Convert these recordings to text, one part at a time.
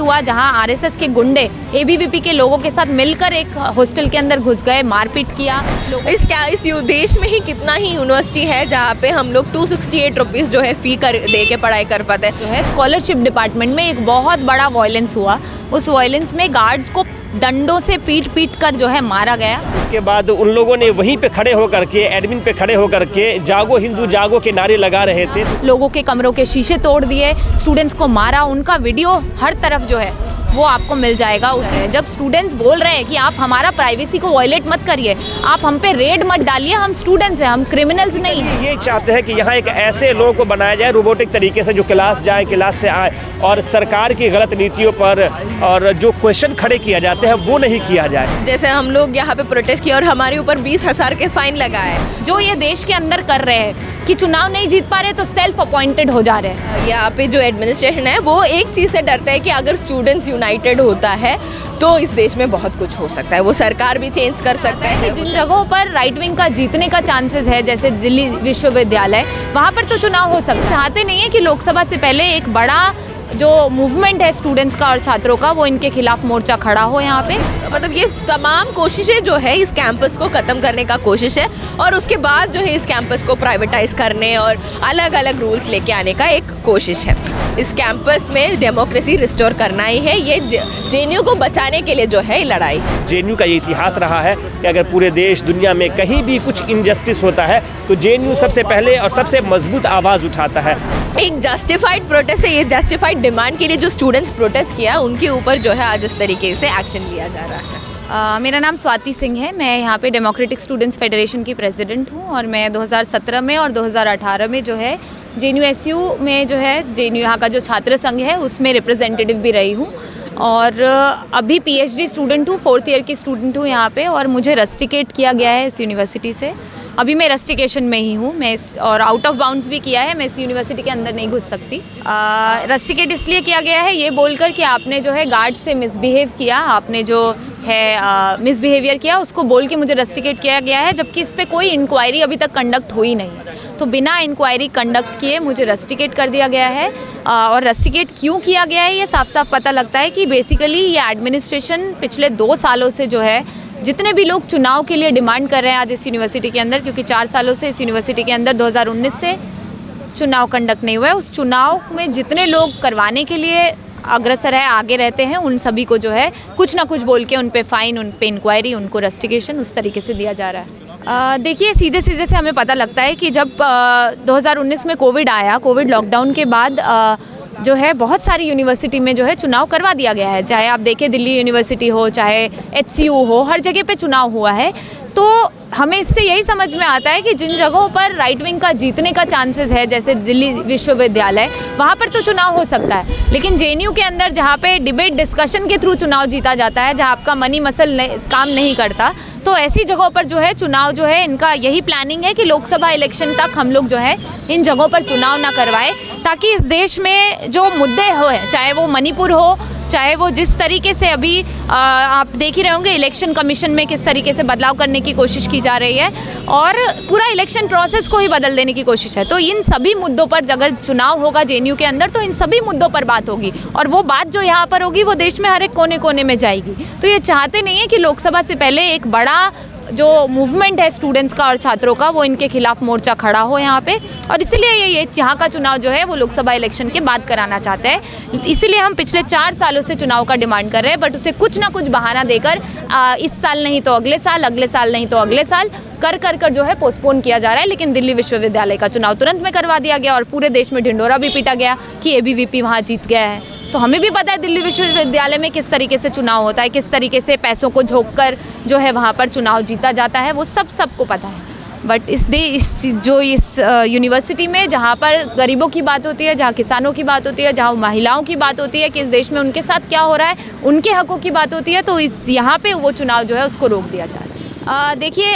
हुआ जहां आरएसएस के गुंडे एबीवीपी के लोगों के साथ मिलकर एक हॉस्टल के अंदर घुस गए, मारपीट किया। इस देश में ही कितना ही यूनिवर्सिटी है जहाँ पे हम लोग 268 रुपीज़ जो है फ़ी दे के पढ़ाई कर पाते हैं। जो है स्कॉलरशिप डिपार्टमेंट में एक बहुत बड़ा वायलेंस हुआ। उस वायलेंस में गार्ड्स को डंडों से पीट कर जो है मारा गया। इसके बाद उन लोगों ने वहीं पे खड़े होकर के, एडमिन पे खड़े होकर के जागो हिंदू जागो के नारे लगा रहे थे। लोगों के कमरों के शीशे तोड़ दिए, स्टूडेंट्स को मारा। उनका वीडियो हर तरफ जो है वो आपको मिल जाएगा। उसमें जब स्टूडेंट्स बोल रहे हैं कि आप हमारा प्राइवेसी को वायलेट मत करिए, आप हम पे रेड मत डालिए, हम स्टूडेंट्स हैं, हम क्रिमिनल्स नहीं हैं। ये चाहते हैं कि यहाँ एक ऐसे लोगों को बनाया जाए रोबोटिक तरीके से, जो क्लास जाए, क्लास से आए और सरकार की गलत नीतियों पर और जो क्वेश्चन खड़े किया जाते हैं वो नहीं किया जाए। जैसे हम लोग यहाँ पे प्रोटेस्ट किया और हमारे ऊपर 20,000 के फाइन लगाए। जो ये देश के अंदर कर रहे हैं कि चुनाव नहीं जीत पा रहे तो सेल्फ अपॉइंटेड हो जा रहे हैं। यहाँ पे जो एडमिनिस्ट्रेशन है वो एक चीज़ से डरता है कि अगर स्टूडेंट्स यूनाइटेड होता है तो इस देश में बहुत कुछ हो सकता है, वो सरकार भी चेंज कर सकता है। जिन जगहों पर राइट विंग का जीतने का चांसेस है, जैसे दिल्ली विश्वविद्यालय, वहाँ पर तो चुनाव हो सकता है। चाहते नहीं है कि लोकसभा से पहले एक बड़ा जो मूवमेंट है स्टूडेंट्स का और छात्रों का, वो इनके खिलाफ मोर्चा खड़ा हो यहाँ पे। मतलब ये तमाम कोशिशें जो है इस कैंपस को ख़त्म करने का कोशिश है और उसके बाद जो है इस कैंपस को प्राइवेटाइज करने और अलग अलग रूल्स लेके आने का एक कोशिश है। इस कैंपस में डेमोक्रेसी रिस्टोर करना ही है। ये जेएनयू को बचाने के लिए जो है लड़ाई। जेएनयू का ये इतिहास रहा है कि अगर पूरे देश दुनिया में कहीं भी कुछ इनजस्टिस होता है तो जेएनयू सबसे पहले और सबसे मजबूत आवाज़ उठाता है। एक जस्टिफाइड प्रोटेस्ट है, ये जस्टिफाइड डिमांड के लिए जो स्टूडेंट्स प्रोटेस्ट किया उनके ऊपर जो है आज इस तरीके से एक्शन लिया जा रहा है। मेरा नाम स्वाति सिंह है। मैं यहाँ पे डेमोक्रेटिक स्टूडेंट्स फेडरेशन की प्रेसिडेंट हूँ और मैं 2017 में और 2018 में जो है जेएनयू में जो है जेएनयू यहाँ का जो छात्र संघ है उसमें रिप्रेजेंटेटिव भी रही हूँ और अभी पीएचडी स्टूडेंट हूँ, 4th ईयर की स्टूडेंट हूँ यहाँ पे। और मुझे रस्टिकेट किया गया है इस यूनिवर्सिटी से। अभी मैं रस्टिकेशन में ही हूँ मैं और आउट ऑफ बाउंड्स भी किया है, मैं इस यूनिवर्सिटी के अंदर नहीं घुस सकती। रस्टिकेट इसलिए किया गया है ये बोलकर कि आपने जो है गार्ड से मिसबिहेव किया, आपने जो है मिसबिहेवियर किया, उसको बोल के मुझे रस्टिकेट किया गया है, जबकि इस पर कोई इंक्वायरी अभी तक कंडक्ट हुई नहीं। तो बिना इंक्वायरी कंडक्ट किए मुझे रस्टिकेट कर दिया गया है। और रस्टिकेट क्यों किया गया है ये साफ साफ पता लगता है कि बेसिकली ये एडमिनिस्ट्रेशन पिछले 2 सालों से जो है जितने भी लोग चुनाव के लिए डिमांड कर रहे हैं आज इस यूनिवर्सिटी के अंदर, क्योंकि 4 सालों से इस यूनिवर्सिटी के अंदर 2019 से चुनाव कंडक्ट नहीं हुआ है, उस चुनाव में जितने लोग करवाने के लिए अग्रसर है, आगे रहते हैं, उन सभी को जो है कुछ ना कुछ बोल के उन पे फाइन, उन पे इंक्वायरी, उनको रस्टिकेशन उस तरीके से दिया जा रहा है। देखिए सीधे सीधे से हमें पता लगता है कि जब 2019 में कोविड आया, कोविड लॉकडाउन के बाद जो है बहुत सारी यूनिवर्सिटी में जो है चुनाव करवा दिया गया है। चाहे आप देखें दिल्ली यूनिवर्सिटी हो, चाहे एचसीयू हो, हर जगह पे चुनाव हुआ है। तो हमें इससे यही समझ में आता है कि जिन जगहों पर राइट विंग का जीतने का चांसेस है, जैसे दिल्ली विश्वविद्यालय, वहाँ पर तो चुनाव हो सकता है, लेकिन जेएनयू के अंदर जहाँ पे डिबेट डिस्कशन के थ्रू चुनाव जीता जाता है, जहाँ आपका मनी मसल काम नहीं करता, तो ऐसी जगहों पर जो है चुनाव जो है इनका यही प्लानिंग है कि लोकसभा इलेक्शन तक हम लोग जो है इन जगहों पर चुनाव ना करवाए, ताकि इस देश में जो मुद्दे हो, चाहे वो मणिपुर हो, चाहे वो जिस तरीके से अभी आप देख ही रहे होंगे इलेक्शन कमीशन में किस तरीके से बदलाव करने की कोशिश की जा रही है और पूरा इलेक्शन प्रोसेस को ही बदल देने की कोशिश है। तो इन सभी मुद्दों पर अगर चुनाव होगा जेएनयू के अंदर तो इन सभी मुद्दों पर बात होगी और वो बात जो यहाँ पर होगी वो देश में हर एक कोने कोने में जाएगी। तो ये चाहते नहीं है कि लोकसभा से पहले एक बड़ा जो मूवमेंट है स्टूडेंट्स का और छात्रों का, वो इनके खिलाफ मोर्चा खड़ा हो यहाँ पे, और इसीलिए ये यहाँ का चुनाव जो है वो लोकसभा इलेक्शन के बाद कराना चाहते हैं। इसीलिए हम पिछले 4 सालों से चुनाव का डिमांड कर रहे हैं, बट उसे कुछ ना कुछ बहाना देकर इस साल नहीं तो अगले साल, अगले साल नहीं तो अगले साल कर जो है पोस्टपोन किया जा रहा है। लेकिन दिल्ली विश्वविद्यालय का चुनाव तुरंत में करवा दिया गया और पूरे देश में ढिंढोरा भी पीटा गया कि एबीवीपी वहाँ जीत गया है। तो हमें भी पता है दिल्ली विश्वविद्यालय में किस तरीके से चुनाव होता है, किस तरीके से पैसों को झोंककर जो है वहाँ पर चुनाव जीता जाता है, वो सबको पता है। बट इस यूनिवर्सिटी में जहाँ पर गरीबों की बात होती है, जहाँ किसानों की बात होती है, जहाँ महिलाओं की बात होती है कि इस देश में उनके साथ क्या हो रहा है, उनके हकों की बात होती है, तो यहाँ पे वो चुनाव जो है उसको रोक दिया जा रहा है। देखिए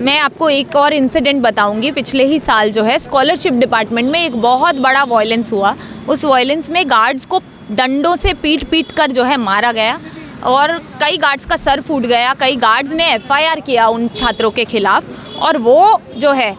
मैं आपको एक और इंसिडेंट बताऊंगी। पिछले ही साल जो है स्कॉलरशिप डिपार्टमेंट में एक बहुत बड़ा वायलेंस हुआ। उस वायलेंस में गार्ड्स को डंडों से पीट कर जो है मारा गया और कई गार्ड्स का सर फूट गया। कई गार्ड्स ने एफआईआर किया उन छात्रों के खिलाफ और वो जो है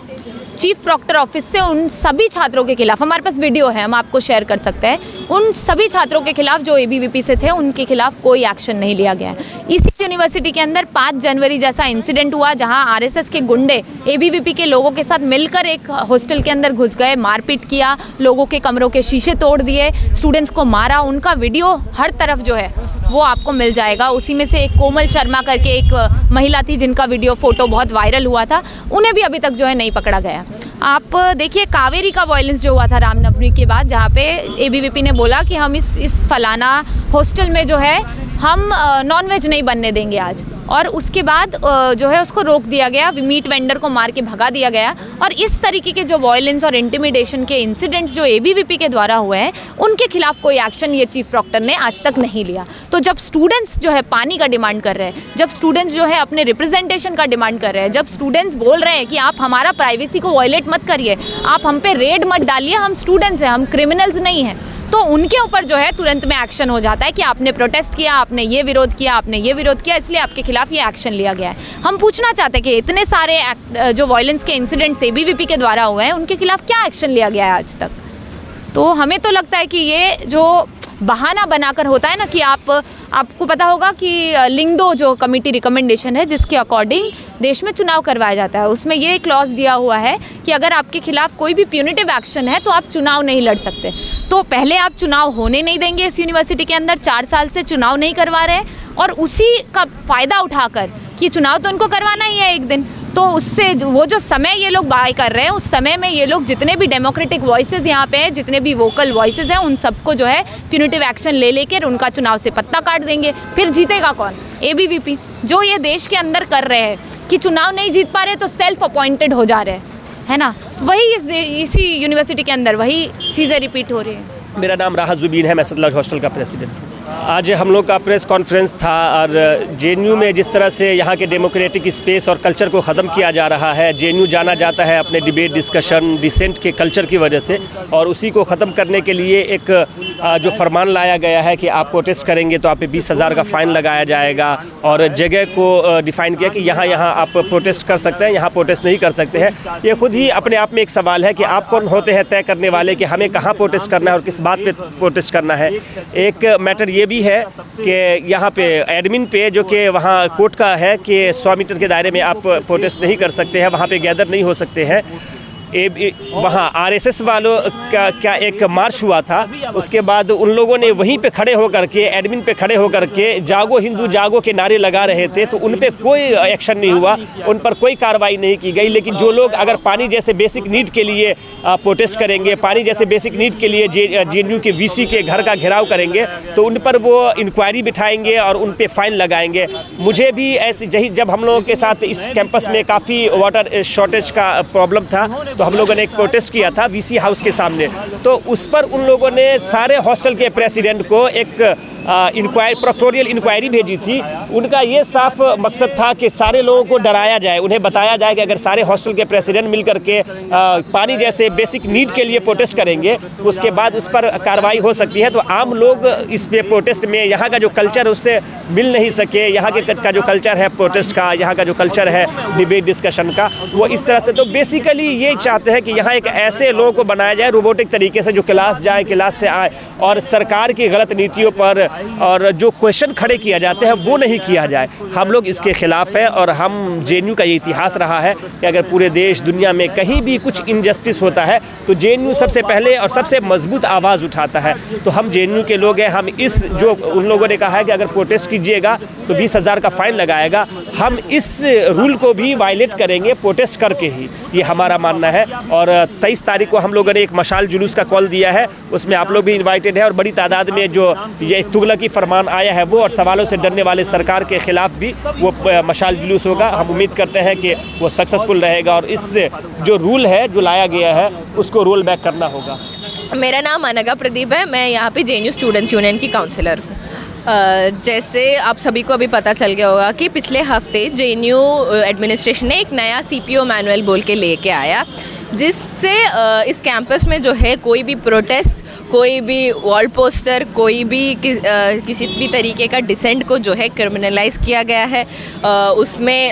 चीफ प्रॉक्टर ऑफिस से उन सभी छात्रों के खिलाफ, हमारे पास वीडियो है, हम आपको शेयर कर सकते हैं, उन सभी छात्रों के खिलाफ जो एबीवीपी से थे उनके खिलाफ कोई एक्शन नहीं लिया गया है। इसी यूनिवर्सिटी के अंदर 5 जनवरी जैसा इंसिडेंट हुआ जहां आरएसएस के गुंडे एबीवीपी के लोगों के साथ मिलकर एक हॉस्टल के अंदर घुस गए, मारपीट किया, लोगों के कमरों के शीशे तोड़ दिए, स्टूडेंट्स को मारा। उनका वीडियो हर तरफ जो है वो आपको मिल जाएगा। उसी में से एक कोमल शर्मा करके एक महिला थी जिनका वीडियो फोटो बहुत वायरल हुआ था, उन्हें भी अभी तक जो है नहीं पकड़ा गया। आप देखिए कावेरी का वायलेंस जो हुआ था रामनवमी के बाद, जहाँ पे एबीवीपी ने बोला कि हम इस फलाना हॉस्टल में जो है हम नॉनवेज नहीं बनने देंगे आज, और उसके बाद जो है उसको रोक दिया गया, मीट वेंडर को मार के भगा दिया गया। और इस तरीके के जो वायलेंस और इंटिमिडेशन के इंसिडेंट्स जो एबीवीपी के द्वारा हुए हैं उनके खिलाफ कोई एक्शन ये चीफ प्रॉक्टर ने आज तक नहीं लिया। तो जब स्टूडेंट्स जो है पानी का डिमांड कर रहे हैं, जब स्टूडेंट्स जो है अपने रिप्रेजेंटेशन का डिमांड कर रहे हैं, जब स्टूडेंट्स बोल रहे हैं कि आप हमारा प्राइवेसी को वायलेट मत करिए, आप हम पे रेड मत डालिए, हम स्टूडेंट्स हैं, हम क्रिमिनल्स नहीं हैं, तो उनके ऊपर जो है तुरंत में एक्शन हो जाता है कि आपने प्रोटेस्ट किया, आपने ये विरोध किया, आपने ये विरोध किया, इसलिए आपके खिलाफ ये एक्शन लिया गया है। हम पूछना चाहते हैं कि इतने सारे जो वायलेंस के इंसिडेंट्स एबीवीपी के द्वारा हुए हैं उनके खिलाफ क्या एक्शन लिया गया है आज तक। तो हमें तो लगता है कि ये जो बहाना बनाकर होता है ना कि आपको पता होगा कि लिंगदो जो कमेटी रिकमेंडेशन है जिसके अकॉर्डिंग देश में चुनाव करवाया जाता है, उसमें ये क्लॉज दिया हुआ है कि अगर आपके खिलाफ कोई भी प्यूनिटिव एक्शन है तो आप चुनाव नहीं लड़ सकते। तो पहले आप चुनाव होने नहीं देंगे इस यूनिवर्सिटी के अंदर, 4 साल से चुनाव नहीं करवा रहे, और उसी का फ़ायदा उठाकर कि चुनाव तो उनको करवाना ही है एक दिन, तो उससे वो जो समय ये लोग बाय कर रहे हैं उस समय में ये लोग जितने भी डेमोक्रेटिक वॉइसेस यहाँ पे हैं, जितने भी वोकल वॉइसेस हैं, उन सबको जो है प्यूनिटिव एक्शन ले लेकर उनका चुनाव से पत्ता काट देंगे। फिर जीतेगा कौन? एबीवीपी, जो ये देश के अंदर कर रहे हैं कि चुनाव नहीं जीत पा रहे तो सेल्फ अपॉइंटेड हो जा रहे हैं, है ना। वही इसी यूनिवर्सिटी के अंदर वही चीज़ें रिपीट हो रही हैं। मेरा नाम राहत जुबीन है, मैं सतलज हॉस्टल का प्रेसिडेंट हूँ। आज हम लोग का प्रेस कॉन्फ्रेंस था और जेएनयू में जिस तरह से यहाँ के डेमोक्रेटिक स्पेस और कल्चर को ख़त्म किया जा रहा है, जेएनयू जाना जाता है अपने डिबेट, डिस्कशन, डिसेंट के कल्चर की वजह से, और उसी को ख़त्म करने के लिए एक जो फरमान लाया गया है कि आप प्रोटेस्ट करेंगे तो आप पे 20,000 का फ़ाइन लगाया जाएगा, और जगह को डिफ़ाइन किया कि यहाँ आप प्रोटेस्ट कर सकते हैं, यहाँ प्रोटेस्ट नहीं कर सकते हैं। ये खुद ही अपने आप में एक सवाल है कि आप कौन होते हैं तय करने वाले कि हमें कहाँ प्रोटेस्ट करना है और किस बात पर प्रोटेस्ट करना है। एक मैटर ये भी है कि यहाँ पे एडमिन पे जो कि वहाँ कोर्ट का है कि 100 मीटर के दायरे में आप प्रोटेस्ट नहीं कर सकते हैं, वहाँ पे गैदर नहीं हो सकते हैं। वहाँ आरएसएस वालों का क्या एक मार्च हुआ था, उसके बाद उन लोगों ने वहीं पे खड़े होकर के, एडमिन पे खड़े होकर के जागो हिंदू जागो के नारे लगा रहे थे, तो उन पे कोई एक्शन नहीं हुआ, उन पर कोई कार्रवाई नहीं की गई। लेकिन जो लोग अगर पानी जैसे बेसिक नीड के लिए प्रोटेस्ट करेंगे, पानी जैसे बेसिक नीड के लिए जेएनयू के वीसी के घर का घेराव करेंगे, तो उन पर वो इंक्वायरी बिठाएंगे और उन पे फाइन लगाएंगे। मुझे भी ऐसे जब हम लोगों के साथ इस कैंपस में काफ़ी वाटर शॉर्टेज का प्रॉब्लम था, तो हम लोगों ने एक प्रोटेस्ट किया था वीसी हाउस के सामने, तो उस पर उन लोगों ने सारे हॉस्टल के प्रेसिडेंट को एक प्रोक्टोरियल इंक्वायरी भेजी थी। उनका ये साफ मकसद था कि सारे लोगों को डराया जाए, उन्हें बताया जाए कि अगर सारे हॉस्टल के प्रेसिडेंट मिलकर के पानी जैसे बेसिक नीड के लिए प्रोटेस्ट करेंगे उसके बाद उस पर कार्रवाई हो सकती है। तो आम लोग इस पे प्रोटेस्ट में यहाँ का जो कल्चर है उससे मिल नहीं सके, यहाँ के का जो कल्चर है प्रोटेस्ट का, यहाँ का जो कल्चर है डिबेट डिस्कशन का, वो इस तरह से। तो बेसिकली ये चाहते हैं कि यहाँ एक ऐसे लोगों को बनाया जाए रोबोटिक तरीके से जो क्लास जाए, क्लास से आए, और सरकार की गलत नीतियों पर और जो क्वेश्चन खड़े किया जाते हैं वो नहीं किया जाए। हम लोग इसके खिलाफ हैं, और हम जेएनयू का ये इतिहास रहा है कि अगर पूरे देश दुनिया में कहीं भी कुछ इनजस्टिस होता है तो जेएनयू सबसे पहले और सबसे मजबूत आवाज़ उठाता है। तो हम जेएनयू के लोग हैं, हम इस जो उन लोगों ने कहा है कि अगर प्रोटेस्ट कीजिएगा तो 20,000 का फाइन लगाएगा, हम इस रूल को भी वायलेट करेंगे प्रोटेस्ट करके ही, ये हमारा मानना है। और 23 तारीख को हम लोगों ने एक मशाल जुलूस का कॉल दिया है, उसमें आप लोग भी इन्वाइटेड है, और बड़ी तादाद में जो ये तुगलकी फरमान आया है वो और सवालों से डरने वाले सरकार के खिलाफ भी वो मशाल जुलूस होगा। हम उम्मीद करते हैं कि वो सक्सेसफुल रहेगा, और इस जो रूल है जो लाया गया है उसको रोल बैक करना होगा। मेरा नाम अनगा प्रदीप है, मैं यहाँ पे जेएनयू स्टूडेंट्स यूनियन की काउंसलर हूँ। जैसे आप सभी को अभी पता चल गया होगा कि पिछले हफ्ते जेएनयू एडमिनिस्ट्रेशन ने एक नया सीपीओ मैनुअल बोल के लेके आया, जिससे इस कैंपस में जो है कोई भी प्रोटेस्ट, कोई भी वॉल पोस्टर, कोई भी किसी भी तरीके का डिसेंट को जो है क्रिमिनलाइज किया गया है। उसमें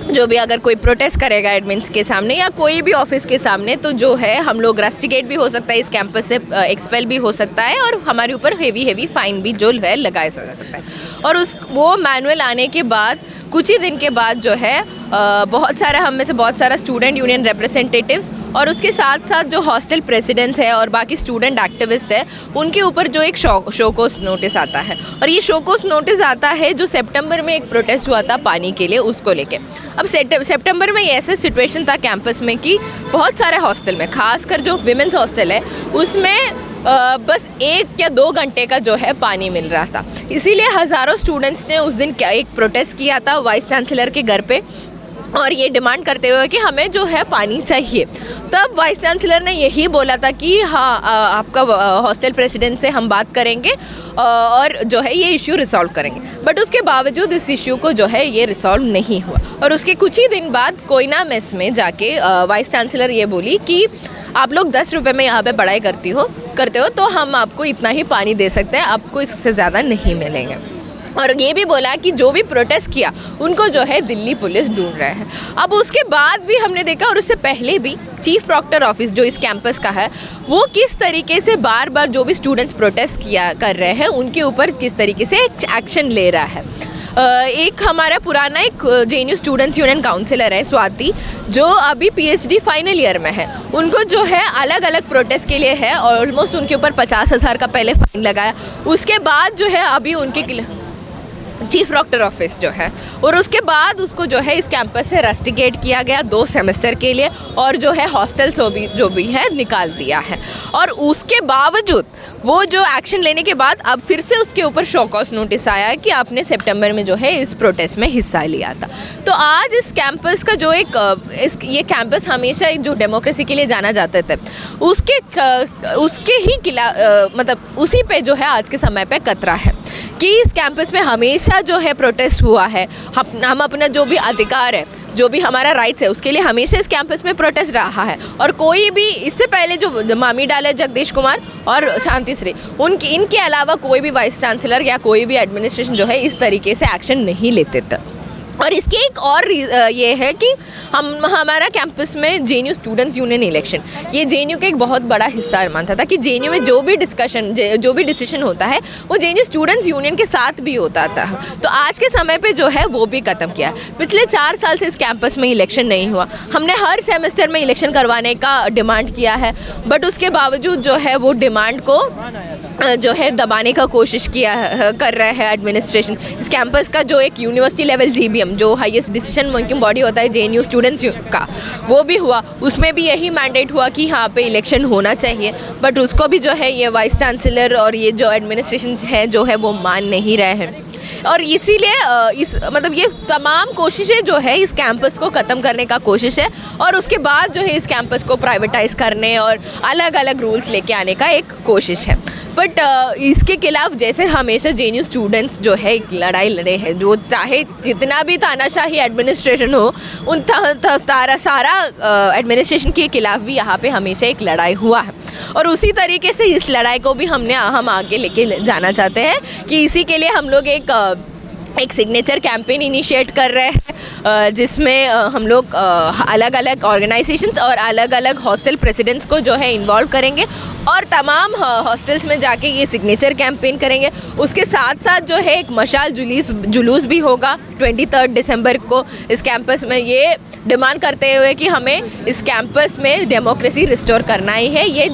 जो भी अगर कोई प्रोटेस्ट करेगा एडमिन्स के सामने या कोई भी ऑफिस के सामने, तो जो है हम लोग रस्टिकेट भी हो सकता है, इस कैंपस से एक्सपेल भी हो सकता है और हमारे ऊपर हेवी फाइन भी जो है लगाया जा सकता है। और वो मैनुअल आने के बाद कुछ ही दिन के बाद जो है बहुत सारा हम में से बहुत सारा स्टूडेंट यूनियन रिप्रेजेंटेटिव्स और उसके साथ साथ जो हॉस्टल प्रेसिडेंट्स है और बाकी स्टूडेंट एक्टिविस्ट है, उनके ऊपर जो एक शोकोस नोटिस आता है। और ये शोकोस नोटिस आता है जो सितंबर में एक प्रोटेस्ट हुआ था पानी के लिए, उसको लेके। अब सितंबर में ऐसे सिचुएशन था कैंपस में कि बहुत सारे हॉस्टल में, खासकर जो विमेंस हॉस्टल है उसमें बस 1 या 2 घंटे का जो है पानी मिल रहा था। इसीलिए हज़ारों स्टूडेंट्स ने उस दिन एक प्रोटेस्ट किया था वाइस चांसलर के घर पे, और ये डिमांड करते हुए कि हमें जो है पानी चाहिए। तब वाइस चांसलर ने यही बोला था कि हाँ, आपका हॉस्टल प्रेसिडेंट से हम बात करेंगे और जो है ये इश्यू रिसॉल्व करेंगे। बट उसके बावजूद इस इश्यू को जो है ये रिसॉल्व नहीं हुआ। और उसके कुछ ही दिन बाद कोयना मेस में जाके वाइस चांसलर ये बोली कि आप लोग 10 रुपये में यहाँ पे पढ़ाई करते हो तो हम आपको इतना ही पानी दे सकते हैं, आपको इससे ज़्यादा नहीं मिलेंगे। और ये भी बोला कि जो भी प्रोटेस्ट किया उनको जो है दिल्ली पुलिस ढूंढ रहा है। अब उसके बाद भी हमने देखा, और उससे पहले भी चीफ प्रॉक्टर ऑफिस जो इस कैंपस का है, वो किस तरीके से बार बार जो भी स्टूडेंट्स प्रोटेस्ट कर रहे हैं उनके ऊपर किस तरीके से एक्शन ले रहा है। एक हमारा पुराना एक JNU स्टूडेंट्स यूनियन काउंसिलर है स्वाति, जो अभी PhD फाइनल ईयर में है, उनको जो है अलग अलग प्रोटेस्ट के लिए है और ऑलमोस्ट उनके ऊपर 50,000 का पहले फाइन लगाया। उसके बाद जो है अभी उनके चीफ प्रॉक्टर ऑफिस जो है, और उसके बाद उसको जो है इस कैंपस से रस्टिकेट किया गया 2 सेमेस्टर के लिए, और जो है हॉस्टल जो भी है निकाल दिया है। और उसके बावजूद वो जो एक्शन लेने के बाद अब फिर से उसके ऊपर शोकॉस नोटिस आया कि आपने सितंबर में जो है इस प्रोटेस्ट में हिस्सा लिया था। तो आज इस कैंपस का जो ये कैंपस हमेशा एक जो डेमोक्रेसी के लिए जाना जाता था, उसके ही मतलब उसी पे जो है आज के समय पे कतरा है कि इस कैंपस में हमेशा जो है प्रोटेस्ट हुआ है। हम अपना जो भी अधिकार है, जो भी हमारा राइट्स है, उसके लिए हमेशा इस कैंपस में प्रोटेस्ट रहा है। और कोई भी इससे पहले जो मामी डाले जगदीश कुमार और शांतिश्री, इनके अलावा कोई भी वाइस चांसलर या कोई भी एडमिनिस्ट्रेशन जो है इस तरीके से एक्शन नहीं लेते थे। और इसकी एक और ये है कि हमारा कैंपस में JNU स्टूडेंट्स यूनियन इलेक्शन, ये JNU का एक बहुत बड़ा हिस्सा मानता था कि JNU में जो भी डिसीजन होता है वो JNU स्टूडेंट्स यूनियन के साथ भी होता था। तो आज के समय पे जो है वो भी ख़त्म किया। पिछले 4 साल से इस कैंपस में इलेक्शन नहीं हुआ। हमने हर सेमेस्टर में इलेक्शन करवाने का डिमांड किया है, बट उसके बावजूद जो है वो डिमांड को जो है दबाने का कोशिश कर रहा है एडमिनिस्ट्रेशन। इस कैंपस का जो एक यूनिवर्सिटी लेवल GBM, जो हाईएस्ट डिसीजन मेकिंग बॉडी होता है JNU स्टूडेंट्स का, वो भी हुआ। उसमें भी यही मैंडेट हुआ कि यहाँ पे इलेक्शन होना चाहिए, बट उसको भी जो है ये वाइस चांसलर और ये जो एडमिनिस्ट्रेशन है जो है वो मान नहीं रहे हैं। और इसीलिए मतलब ये तमाम कोशिशें जो है इस कैंपस को ख़त्म करने का कोशिश है, और उसके बाद जो है इस कैंपस को प्राइवेटाइज करने और अलग अलग रूल्स लेके आने का एक कोशिश है। बट इसके खिलाफ जैसे हमेशा JNU स्टूडेंट्स जो है एक लड़ाई लड़े हैं, जो चाहे जितना भी तानाशाही एडमिनिस्ट्रेशन हो, उन सारा एडमिनिस्ट्रेशन के खिलाफ भी यहाँ पे हमेशा एक लड़ाई हुआ है। और उसी तरीके से इस लड़ाई को भी हम आगे लेके जाना चाहते हैं कि इसी के लिए हम लोग एक सिग्नेचर कैंपेन इनिशिएट कर रहे हैं, जिसमें हम लोग अलग अलग ऑर्गेनाइजेशंस और अलग अलग हॉस्टल प्रेसिडेंट्स को जो है इन्वॉल्व करेंगे और तमाम हॉस्टल्स में जाके ये सिग्नेचर कैंपेन करेंगे। उसके साथ साथ जो है एक मशाल जुलूस भी होगा 23 दिसंबर को इस कैंपस में, ये डिमांड करते हुए कि हमें इस कैंपस में डेमोक्रेसी रिस्टोर करना ही है। ये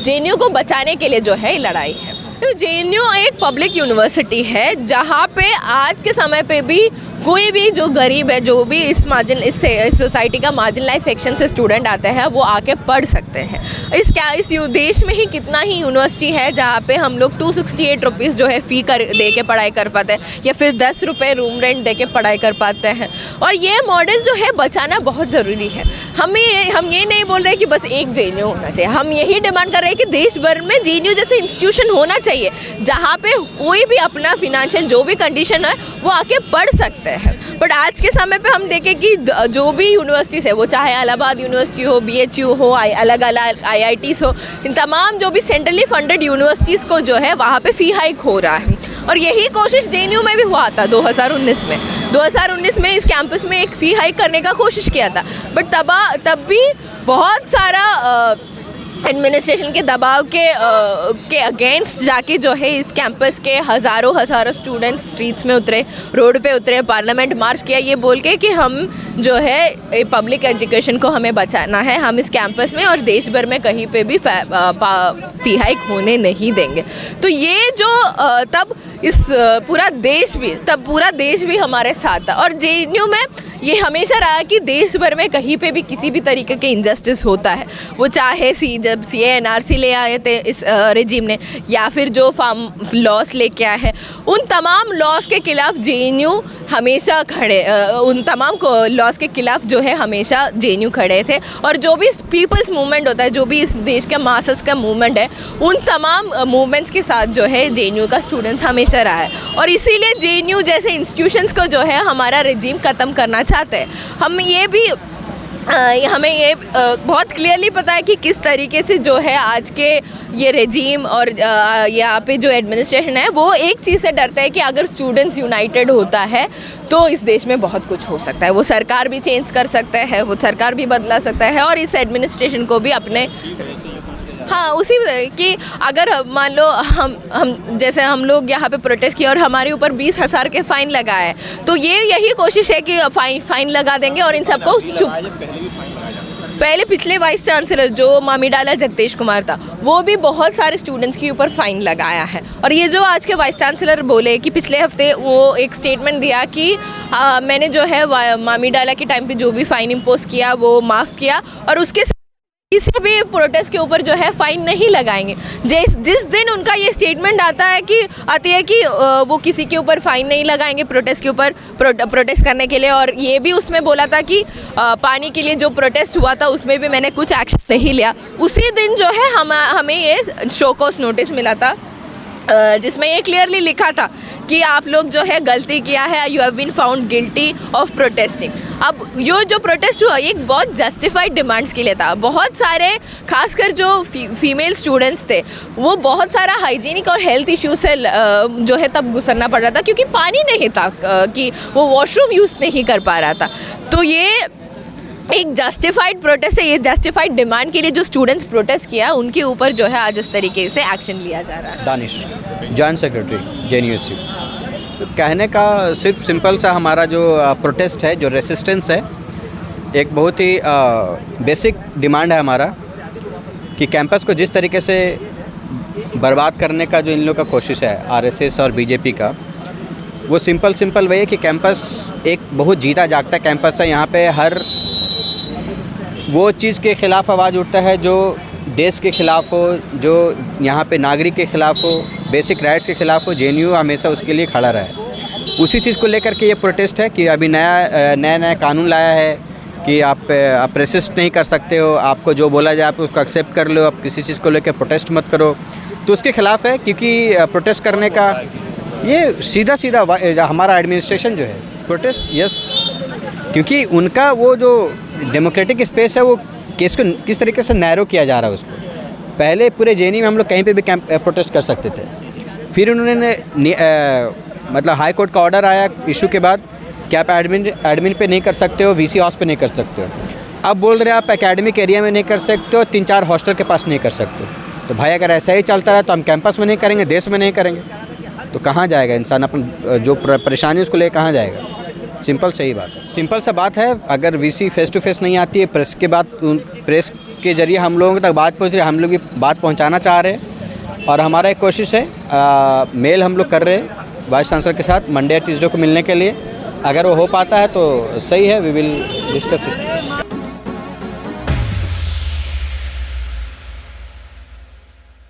JNU को बचाने के लिए जो है लड़ाई है। तो JNU एक पब्लिक यूनिवर्सिटी है जहाँ पे आज के समय पे भी कोई भी जो गरीब है, जो भी इस सोसाइटी का मार्जिनलाइज सेक्शन से स्टूडेंट आते हैं, वो आके पढ़ सकते हैं। इस देश में ही कितना ही यूनिवर्सिटी है जहाँ पे हम लोग 268 रुपीज़ जो है फ़ी दे के पढ़ाई कर पाते हैं, या फिर 10 रुपये रूम रेंट दे के पढ़ाई कर पाते हैं। और ये मॉडल जो है बचाना बहुत ज़रूरी है। हम ये नहीं बोल रहे कि बस एक JNU होना चाहिए, हम यही डिमांड कर रहे हैं कि देश भर में JNU जैसे इंस्टीट्यूशन होना चाहिए जहाँ पे कोई भी अपना फिनेंशियल जो भी कंडीशन है वो आके पढ़ सकते हैं। बट आज के समय पे हम देखें कि जो भी यूनिवर्सिटीज़ है, वो चाहे इलाहाबाद यूनिवर्सिटी हो, BHU हो, अलग अलग IITs हो, इन तमाम जो भी सेंट्रली फंडेड यूनिवर्सिटीज़ को जो है वहाँ पे फ़ी हाइक हो रहा है। और यही कोशिश JNU में भी हुआ था 2019 में। 2019 में इस कैंपस में एक फ़ी हाइक करने का कोशिश किया था, बट तब भी बहुत सारा एडमिनिस्ट्रेशन के दबाव के अगेंस्ट जाके जो है इस कैंपस के हज़ारों स्टूडेंट्स स्ट्रीट्स में उतरे, रोड पे उतरे, पार्लियामेंट मार्च किया ये बोल के कि हम जो है पब्लिक एजुकेशन को हमें बचाना है, हम इस कैंपस में और देश भर में कहीं पे भी फ़ी हाइक होने नहीं देंगे। तो ये जो तब पूरा देश भी हमारे साथ था। और JNU में ये हमेशा रहा कि देश भर में कहीं पे भी किसी भी तरीके के इनजस्टिस होता है, वो चाहे जब CAA NRC ले आए थे इस रेजिम ने, या फिर जो फार्म लॉस लेके आए हैं, उन तमाम लॉस के खिलाफ JNU हमेशा खड़े, उन तमाम लॉस के खिलाफ जो है हमेशा JNU खड़े थे। और जो भी पीपल्स मूवमेंट होता है, जो भी इस देश के मासेस का मूवमेंट है, उन तमाम मूवमेंट्स के साथ जो है JNU का स्टूडेंट्स हमेशा रहा है। और इसीलिए JNU जैसे इंस्टीट्यूशंस को जो है हमारा रेजिम ख़त्म करना चाहते हैं। हमें ये बहुत क्लियरली पता है कि किस तरीके से जो है आज के ये रेजिम और यहाँ पे जो एडमिनिस्ट्रेशन है, वो एक चीज़ से डरता है कि अगर स्टूडेंट्स यूनाइटेड होता है तो इस देश में बहुत कुछ हो सकता है। वो सरकार भी चेंज कर सकता है, वो सरकार भी बदला सकता है, और इस एडमिनिस्ट्रेशन को भी अपने उसी कि अगर मान लो हम जैसे हम लोग यहाँ पे प्रोटेस्ट किया और हमारे ऊपर 20,000 के फ़ाइन लगाए, तो यही कोशिश है कि फ़ाइन लगा देंगे और इन सबको पहले पिछले वाइस चांसलर जो मामीडाला जगदीश कुमार था, वो भी बहुत सारे स्टूडेंट्स के ऊपर फ़ाइन लगाया है। और ये जो आज के वाइस चांसलर बोले कि पिछले हफ्ते वो एक स्टेटमेंट दिया कि मैंने जो है मामीडाला के टाइम पे जो भी फ़ाइन इम्पोज किया वो माफ़ किया, और उसके किसी भी प्रोटेस्ट के ऊपर जो है फ़ाइन नहीं लगाएंगे। जिस दिन उनका ये स्टेटमेंट आती है कि वो किसी के ऊपर फ़ाइन नहीं लगाएंगे प्रोटेस्ट के ऊपर, प्रोटेस्ट करने के लिए। और ये भी उसमें बोला था कि पानी के लिए जो प्रोटेस्ट हुआ था उसमें भी मैंने कुछ एक्शन नहीं लिया। उसी दिन जो है हमें ये शो कॉज नोटिस मिला था, जिसमें ये क्लियरली लिखा था कि आप लोग जो है गलती किया है, you have been found guilty of protesting. अब ये जो प्रोटेस्ट हुआ एक बहुत जस्टिफाइड डिमांड्स के लिए था। बहुत सारे खासकर जो फीमेल स्टूडेंट्स थे, वो बहुत सारा हाइजीनिक और हेल्थ इश्यूज से जो है तब गुजरना पड़ रहा था, क्योंकि पानी नहीं था कि वो वॉशरूम यूज़ नहीं कर पा रहा था। तो ये एक जस्टिफाइड प्रोटेस्ट है, ये जस्टिफाइड डिमांड के लिए जो स्टूडेंट्स प्रोटेस्ट किया उनके ऊपर जो है आज इस तरीके से एक्शन लिया जा रहा है। Danish, joint secretary JNUSU। कहने का सिर्फ सिंपल सा हमारा जो प्रोटेस्ट है, जो रेसिस्टेंस है, एक बहुत ही बेसिक डिमांड है हमारा कि कैंपस को जिस तरीके से बर्बाद करने का जो इन लोगों का कोशिश है RSS और BJP का, वो सिंपल वही है कि कैंपस एक बहुत जीता जागता कैंपस है। यहाँ पे हर वो चीज़ के ख़िलाफ़ आवाज़ उठता है जो देश के ख़िलाफ़ हो, जो यहाँ पे नागरिक के ख़िलाफ़ हो, बेसिक राइट्स के ख़िलाफ़ हो। JNU हमेशा उसके लिए खड़ा रहा है। उसी चीज़ को लेकर के ये प्रोटेस्ट है कि अभी नया कानून लाया है कि आप रेसिस्ट नहीं कर सकते हो, आपको जो बोला जाए आप उसको एक्सेप्ट कर लो, आप किसी चीज़ को लेकर प्रोटेस्ट मत करो। तो उसके ख़िलाफ़ है, क्योंकि प्रोटेस्ट करने का ये सीधा हमारा एडमिनिस्ट्रेशन जो है प्रोटेस्ट, यस, क्योंकि उनका वो जो डेमोक्रेटिक स्पेस है वो किस तरीके से नैरो किया जा रहा है उसको। पहले पूरे JNU में हम लोग कहीं पे भी प्रोटेस्ट कर सकते थे, फिर उन्होंने मतलब हाई कोर्ट का ऑर्डर आया इशू के बाद कि आप एडमिन पे नहीं कर सकते हो, VC हाउस पे नहीं कर सकते हो। अब बोल रहे आप एकेडमिक एरिया में नहीं कर सकते हो, 3-4 हॉस्टल के पास नहीं कर सकते हो। तो भाई अगर ऐसा ही चलता रहा तो हम कैंपस में नहीं करेंगे, देश में नहीं करेंगे, तो कहाँ जाएगा इंसान? अपन जो परेशानी उसको ले कहाँ जाएगा? सिंपल सही बात है, सिंपल सा बात है। अगर VC फेस टू फेस नहीं आती है, प्रेस के बाद प्रेस के जरिए हम लोगों तक बात पहुँच रही है, हम लोग भी बात पहुँचाना चाह रहे हैं। और हमारा एक कोशिश है, मेल हम लोग कर रहे हैं वाइस चांसलर के साथ मंडे या ट्यूसडे को मिलने के लिए। अगर वो हो पाता है तो सही है, वी विल डिस्कस इट।